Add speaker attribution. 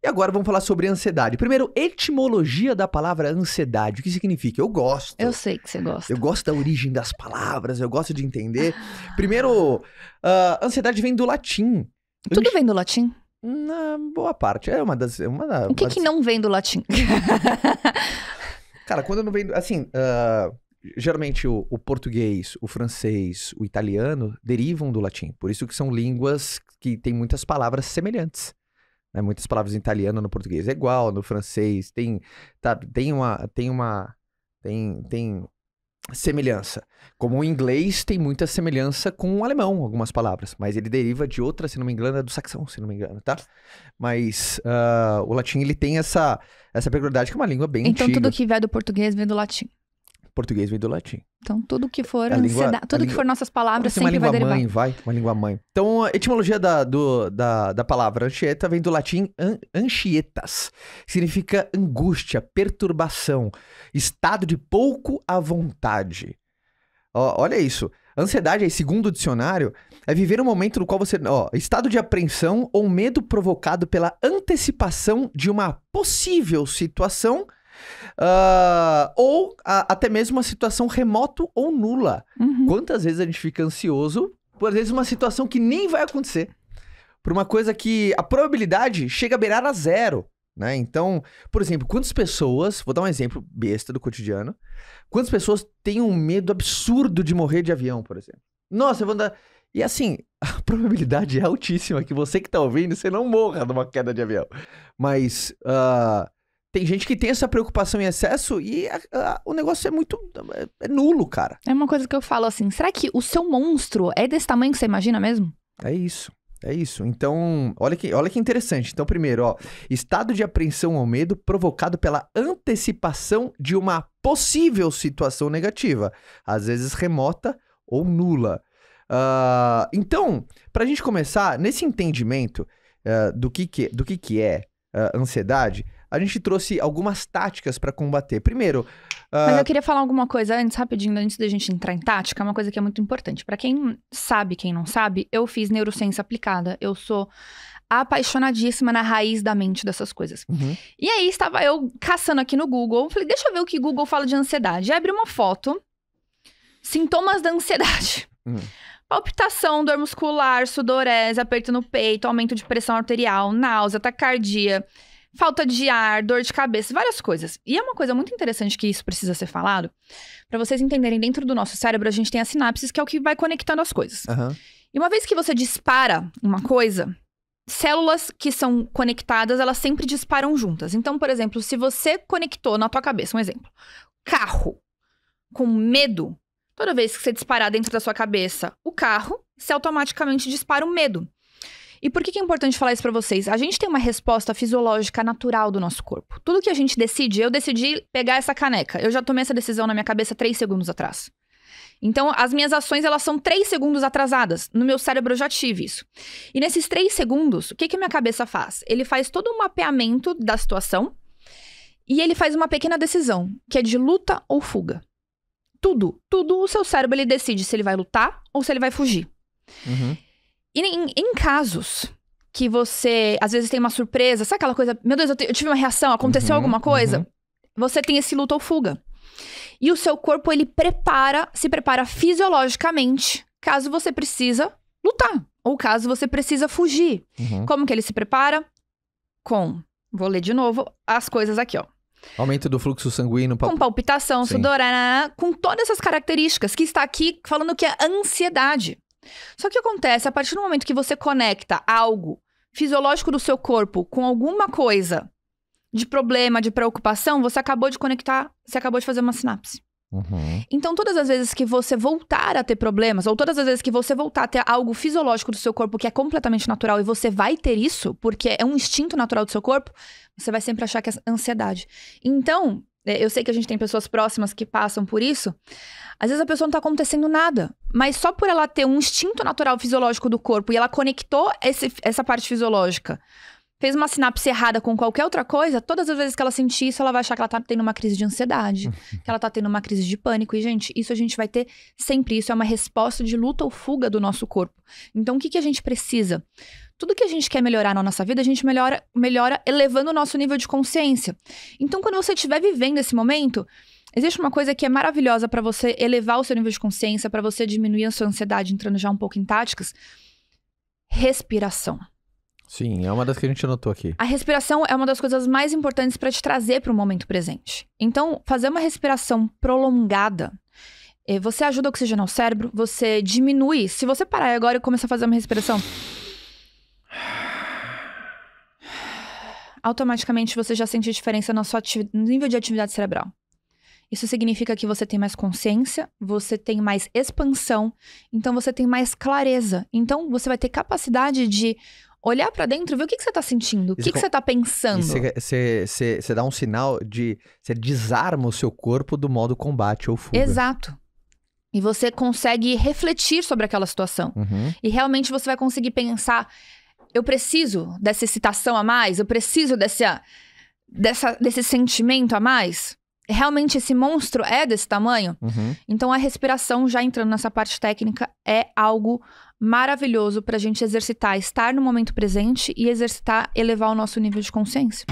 Speaker 1: E agora vamos falar sobre ansiedade. Primeiro, etimologia da palavra ansiedade. O que significa? Eu gosto.
Speaker 2: Eu sei que você gosta.
Speaker 1: Eu gosto da origem das palavras, eu gosto de entender. Primeiro, ansiedade vem do latim.
Speaker 2: Tudo vem do latim?
Speaker 1: Na boa parte. É uma das...
Speaker 2: O que não vem do latim?
Speaker 1: Cara, quando não vem... Assim, geralmente o português, o francês, o italiano derivam do latim. Por isso que são línguas que têm muitas palavras semelhantes. Né? Muitas palavras em italiano no português é igual, no francês tem semelhança. Como o inglês tem muita semelhança com o alemão, algumas palavras. Mas ele deriva de outra, se não me engano, é do saxão, se não me engano, tá? Mas o latim, ele tem essa peculiaridade que é uma língua bem antiga.
Speaker 2: Então tudo que vem do português vem do latim.
Speaker 1: Português vem do latim.
Speaker 2: Então tudo que for que for nossas palavras sempre vai derivar.
Speaker 1: Uma língua mãe. Então a etimologia da palavra anchieta vem do latim anchietas. Significa angústia, perturbação, estado de pouco à vontade. Olha isso. Ansiedade, aí, segundo o dicionário, é viver um momento no qual você... estado de apreensão ou medo provocado pela antecipação de uma possível situação... ou até mesmo uma situação remoto ou nula.
Speaker 2: Uhum.
Speaker 1: Quantas vezes a gente fica ansioso por, às vezes, uma situação que nem vai acontecer? Por uma coisa que a probabilidade chega a beirar a zero, né? Então, por exemplo, quantas pessoas... Vou dar um exemplo besta do cotidiano. Quantas pessoas têm um medo absurdo de morrer de avião, por exemplo? Nossa, eu vou andar... E assim, a probabilidade é altíssima que você que tá ouvindo, você não morra numa queda de avião. Mas... tem gente que tem essa preocupação em excesso e o negócio é muito... é nulo, cara.
Speaker 2: É uma coisa que eu falo assim, será que o seu monstro é desse tamanho que você imagina mesmo?
Speaker 1: É isso. Então, olha que interessante. Então, primeiro, estado de apreensão ou medo provocado pela antecipação de uma possível situação negativa. Às vezes remota ou nula. Então, pra gente começar, nesse entendimento do que é ansiedade... A gente trouxe algumas táticas pra combater. Primeiro...
Speaker 2: Mas eu queria falar alguma coisa antes, rapidinho, antes da gente entrar em tática. Uma coisa que é muito importante. Pra quem sabe, quem não sabe, eu fiz neurociência aplicada. Eu sou apaixonadíssima na raiz da mente dessas coisas.
Speaker 1: Uhum.
Speaker 2: E aí, estava eu caçando aqui no Google. Falei, deixa eu ver o que o Google fala de ansiedade. Aí abri uma foto. Sintomas da ansiedade. Palpitação, dor muscular, sudorese, aperto no peito, aumento de pressão arterial, náusea, taquicardia... falta de ar, dor de cabeça, várias coisas. E é uma coisa muito interessante que isso precisa ser falado. Pra vocês entenderem, dentro do nosso cérebro, a gente tem as sinapses, que é o que vai conectando as coisas.
Speaker 1: Uhum.
Speaker 2: E uma vez que você dispara uma coisa, células que são conectadas, elas sempre disparam juntas. Então, por exemplo, se você conectou na tua cabeça, um exemplo, carro com medo, toda vez que você disparar dentro da sua cabeça o carro, você automaticamente dispara o medo. E por que é importante falar isso pra vocês? A gente tem uma resposta fisiológica natural do nosso corpo. Tudo que a gente decide, eu decidi pegar essa caneca. Eu já tomei essa decisão na minha cabeça 3 segundos atrás. Então, as minhas ações, elas são 3 segundos atrasadas. No meu cérebro, eu já tive isso. E nesses 3 segundos, o que a minha cabeça faz? Ele faz todo um mapeamento da situação e ele faz uma pequena decisão, que é de luta ou fuga. Tudo o seu cérebro, ele decide se ele vai lutar ou se ele vai fugir.
Speaker 1: Uhum.
Speaker 2: E em casos que você, às vezes, tem uma surpresa, sabe aquela coisa, meu Deus, eu tive uma reação, aconteceu alguma coisa? Você tem esse luta ou fuga. E o seu corpo, ele se prepara fisiologicamente, caso você precisa lutar, ou caso você precisa fugir. Como que ele se prepara? Vou ler de novo as coisas aqui, ó.
Speaker 1: Aumento do fluxo sanguíneo.
Speaker 2: Com palpitação, sudor, com todas essas características, que está aqui falando que é ansiedade. Só que acontece, a partir do momento que você conecta algo fisiológico do seu corpo com alguma coisa de problema, de preocupação, você acabou de conectar, você acabou de fazer uma sinapse. Então, todas as vezes que você voltar a ter problemas, ou todas as vezes que você voltar a ter algo fisiológico do seu corpo que é completamente natural, e você vai ter isso, porque é um instinto natural do seu corpo, você vai sempre achar que é ansiedade. Então, eu sei que a gente tem pessoas próximas que passam por isso. Às vezes a pessoa não tá acontecendo nada, mas só por ela ter um instinto natural fisiológico do corpo e ela conectou essa parte fisiológica, fez uma sinapse errada com qualquer outra coisa, todas as vezes que ela sentir isso, ela vai achar que ela tá tendo uma crise de ansiedade, que ela tá tendo uma crise de pânico. E, gente, isso a gente vai ter sempre. Isso é uma resposta de luta ou fuga do nosso corpo. Então, o que a gente precisa? Tudo que a gente quer melhorar na nossa vida, a gente melhora elevando o nosso nível de consciência. Então, quando você estiver vivendo esse momento, existe uma coisa que é maravilhosa para você elevar o seu nível de consciência, para você diminuir a sua ansiedade, entrando já um pouco em táticas. Respiração.
Speaker 1: Sim, é uma das que a gente anotou aqui.
Speaker 2: A respiração é uma das coisas mais importantes para te trazer para o momento presente. Então, fazer uma respiração prolongada, você ajuda a oxigenar o cérebro, você diminui. Se você parar agora e começar a fazer uma respiração, automaticamente você já sente diferença no nível de atividade cerebral. Isso significa que você tem mais consciência, você tem mais expansão, então você tem mais clareza. Então, você vai ter capacidade de olhar pra dentro e ver o que você tá sentindo, o que você tá pensando.
Speaker 1: Você dá um sinal de... Você desarma o seu corpo do modo combate ou fuga.
Speaker 2: Exato. E você consegue refletir sobre aquela situação. E realmente você vai conseguir pensar, eu preciso dessa excitação a mais? Eu preciso desse sentimento a mais? Realmente esse monstro é desse tamanho? Então a respiração, já entrando nessa parte técnica, é algo maravilhoso pra gente exercitar, estar no momento presente e exercitar, elevar o nosso nível de consciência.